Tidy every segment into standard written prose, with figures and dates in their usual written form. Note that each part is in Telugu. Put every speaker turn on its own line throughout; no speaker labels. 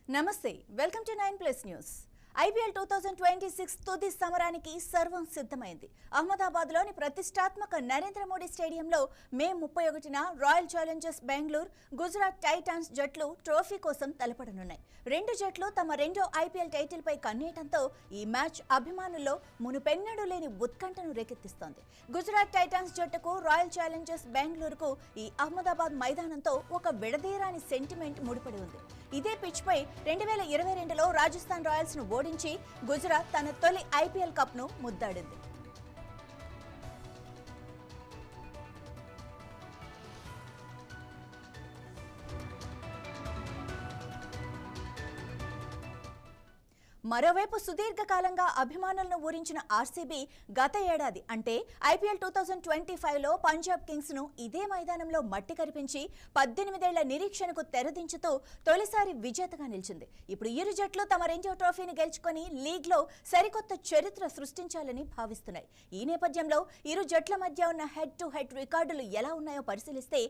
నమస్తే వెల్కమ్ టు 9+ న్యూస్. IPL 2026 తుది సమరానికి సర్వం సిద్ధమైంది. అహ్మదాబాద్లోని ప్రతిష్టాత్మక నరేంద్ర మోడీ స్టేడియంలో మే 31న Royal Challengers Bengaluru, Gujarat Titans జట్లు ట్రోఫీ కోసం తలపడనున్నాయి. రెండు జట్లు తమ రెండో IPL టైటిల్పై కన్నేయడంతో ఈ మ్యాచ్ అభిమానుల్లో మునుపెన్నడూ లేని ఉత్కంఠను రేకెత్తిస్తోంది. గుజరాత్ టైటాన్స్ జట్టుకు రాయల్ ఛాలెంజర్స్ బెంగళూరుకు ఈ అహ్మదాబాద్ మైదానంతో ఒక విడదీరాని సెంటిమెంట్ ముడిపడి ఉంది. ఇదే పిచ్పై 2022లో రాజస్థాన్ రాయల్స్ ను ఓడించి గుజరాత్ తన తొలి IPL కప్ ను ముద్దాడింది. మరోవైపు సుదీర్ఘకాలంగా అభిమానులను ఊరించిన RCB గత ఏడాది అంటే IPL 2025లో పంజాబ్ కింగ్స్ ను ఇదే మైదానంలో మట్టి కరిపించి 18 ఏళ్ల నిరీక్షణకు తెరదించుతూ తొలిసారి విజేతగా నిలిచింది. ఇప్పుడు ఇరు జట్లు తమ రెండో ట్రోఫీని గెలుచుకొని లీగ్లో సరికొత్త చరిత్ర సృష్టించాలని భావిస్తున్నాయి. ఈ నేపథ్యంలో ఇరు జట్ల మధ్య ఉన్న హెడ్ టు హెడ్ రికార్డులు ఎలా ఉన్నాయో పరిశీలిస్తే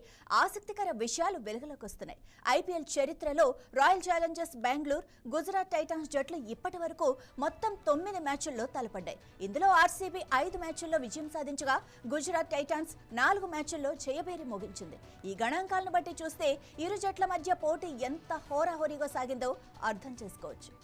ఆసక్తికర విషయాలు వెలుగులోకి వస్తున్నాయి. IPL చరిత్రలో royal Challengers Bengaluru, Gujarat Titans జట్లు ఇప్పటి వరకు మొత్తం 9 మ్యాచ్ల్లో తలపడ్డాయి. ఇందులో RCB 5 మ్యాచ్ల్లో విజయం సాధించగా గుజరాత్ టైటాన్స్ 4 మ్యాచ్ల్లో జయభేరి మోగించింది. ఈ గణాంకాలను బట్టి చూస్తే ఇరు జట్ల మధ్య పోటీ ఎంత హోరాహోరీగా సాగిందో అర్థం చేసుకోవచ్చు.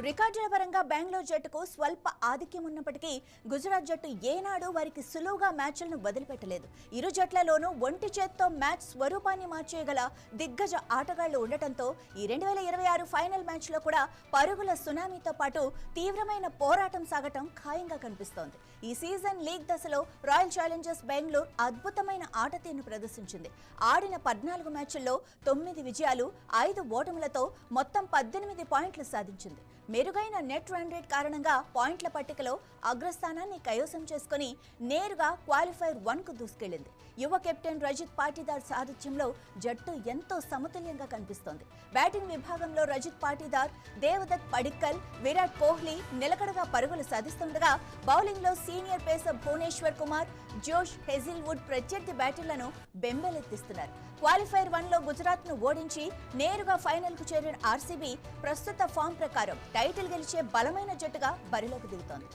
రికార్డుల పరంగా బెంగళూరు జట్టుకు స్వల్ప ఆధిక్యం ఉన్నప్పటికీ గుజరాత్ జట్టు ఏనాడు వారికి సులువుగా మ్యాచ్లను వదిలిపెట్టలేదు. ఇరు జట్లలోనూ ఒంటి చేత్తో మ్యాచ్ స్వరూపాన్ని మార్చేయగల దిగ్గజ ఆటగాళ్లు ఉండటంతో ఈ 2026 ఫైనల్ మ్యాచ్లో కూడా పరుగుల సునామీతో పాటు తీవ్రమైన పోరాటం సాగటం ఖాయంగా కనిపిస్తోంది. ఈ సీజన్ లీగ్ దశలో రాయల్ ఛాలెంజర్స్ బెంగళూరు అద్భుతమైన ఆటతీరును ప్రదర్శించింది. ఆడిన 14 మ్యాచ్ల్లో 9 విజయాలు, 5 ఓటములతో మొత్తం 18 పాయింట్లు సాధించింది. మెరుగైన నెట్ రన్ రేట్ కారణంగా పాయింట్ల పట్టికలో అగ్రస్థానాన్ని కైవసం చేసుకుని నేరుగా క్వాలిఫైర్ 1కు దూసుకెళ్లింది. యువ కెప్టెన్ రజిత్ పాటీదార్ సారథ్యంలో జట్టు ఎంతో సమతుల్యంగా కనిపిస్తోంది. బ్యాటింగ్ విభాగంలో రజిత్ పాటీదార్, దేవదత్ పడిక్కల్, విరాట్ కోహ్లీ నిలకడగా పరుగులు సాధిస్తుండగా బౌలింగ్లో సీనియర్ పేసర్ భువనేశ్వర్ కుమార్, జోష్ హెజిల్వుడ్ ప్రత్యర్థి బ్యాటర్లను బెంబేలెత్తిస్తున్నారు. క్వాలిఫైర్ 1లో గుజరాత్ ను ఓడించి నేరుగా ఫైనల్ కు చేరిన RCB ప్రస్తుత ఫామ్ ప్రకారం టైటిల్ గెలిచే బలమైన జట్టుగా బరిలోకి దిగుతోంది.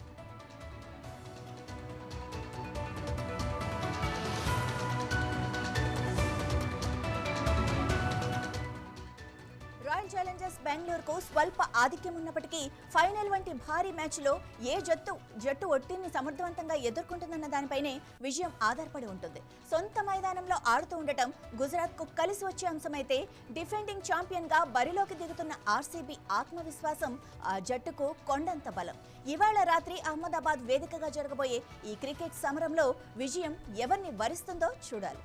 రాయల్ ఛాలెంజర్స్ బెంగళూరుకు స్వల్ప ఆధిక్యం ఉన్నప్పటికీ ఫైనల్ వంటి భారీ మ్యాచ్లో ఏ జట్టు ఒత్తిడిని సమర్థవంతంగా ఎదుర్కొంటుందన్న దానిపైనే విజయం ఆధారపడి ఉంటుంది. సొంత మైదానంలో ఆడుతూ ఉండటం గుజరాత్కు కలిసి వచ్చే అంశమైతే డిఫెండింగ్ ఛాంపియన్గా బరిలోకి దిగుతున్న RCB ఆత్మవిశ్వాసం ఆ జట్టుకు కొండంత బలం. ఇవాళ రాత్రి అహ్మదాబాద్ వేదికగా జరగబోయే ఈ క్రికెట్ సమరంలో విజయం ఎవరిని వరిస్తుందో చూడాలి.